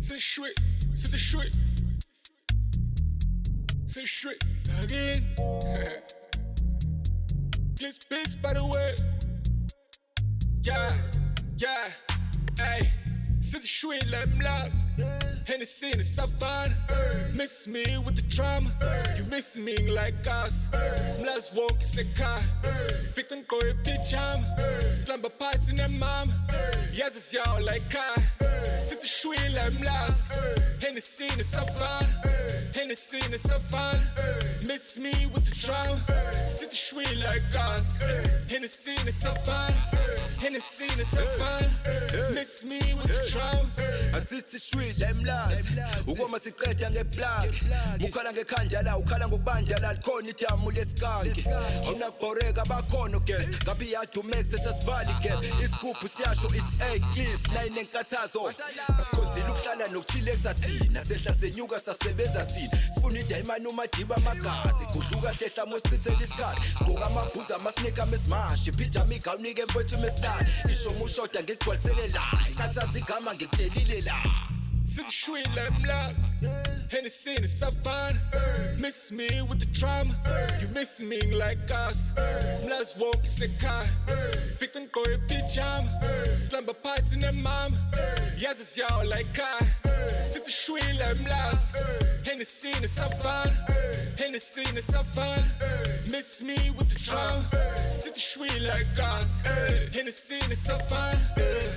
C'est chouette, c'était chouette. C'est chouette, again. This bitch by the way. Yeah, yeah, hey. C'est chouette, la m'laz. Hennessy in the Safan. Miss me with the drama. You miss me like us. M'laz walk is a car. Victim go a pijama. Slumber parts in the mom. Yes, it's y'all like car. C'est chouette, la m'laz. Hennessy in the Safan. Hennessy in the Safan. Miss me with the drama. C'est chouette like us. Hennessy in the Safan. Hennessy in the Safan. Miss me with the drama. Asithi shwili la emlazi ukoma siqeda ngeplug mukhala ngekhandala ukhala ngokubandala likhona idamu lesikhangi awunabhoreka bakhona girls ngabe iyadumex sesivali girl isigubhu siyasho it's 8 clips 9 enkathazo asikhonzile ukuhlala nokuchile kusathina sehla senyuka sasebenza thina sifuna idayimani umadiba amagazi kudluka hlehla mosichithela isikhathi sigqoka amabhuza amasneaker amesimashi pijama igawunike mfowethu mesitali isho mushoda ngekugcwalisele la ikhathazi igama ngikutshelile la C'est chouette, la m'laz. Hennessy in the Safan. Miss me with the drama. You miss me like us. M'laz walk is a car. Victim go a pijama. Slumber parts in the mom. Yes, it's y'all like car. C'est chouette, la m'laz. Hennessy in the Safan. Hennessy in the Safan. Miss me with the drama. C'est chouette like us. Hennessy in the Safan.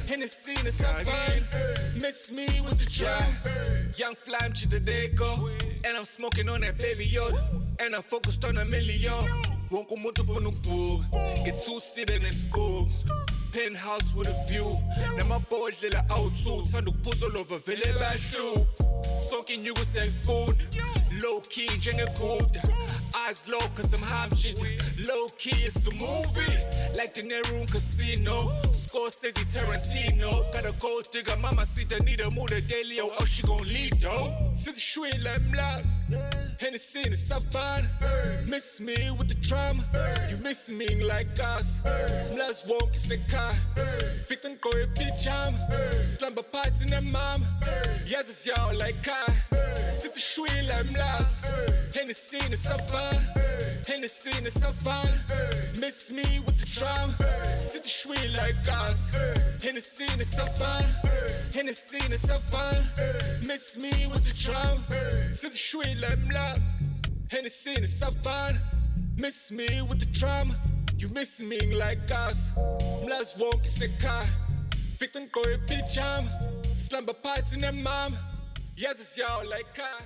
Hennessy in the Safan. Miss me with the drama. Young fly, I'm Chitadeko. And I'm smoking on that baby yo. And I'm focused on a million. Won't come to for no food. Get 2 seated in school. Penthouse with a view. Now my boys little out too. Time to puzzle over Villa Bashu. Soaking you with say food. Low key, drink a good. Eyes low cause I'm high shit. Low key, it's a movie. Like the Nehru Casino. Scorsese, Tarantino. Got a gold digger, mama sita, need a mood a daily. Oh, she gon' lead though. C'est chouette, la m'laz. Hennessy in the Safan. Miss me with the drama. You miss me like us. M'laz walk is a car. Victim go a pijama. Slumber parts in the mom. Yes, it's y'all like car. C'est chouette, la m'laz. Hennessy in the Safan. Hennessy in the Safan. Miss me with the drama. C'est chouette like us. Hennessy in the Safan. Hennessy in the Safan. Miss me with the drama. C'est chouette la m'laz. Hennessy in the Safan. Miss me with the drama. You miss me like us. M'laz walk is a car. Victim go a pijama. Slumber parts in the mom. Yes, it's y'all like car.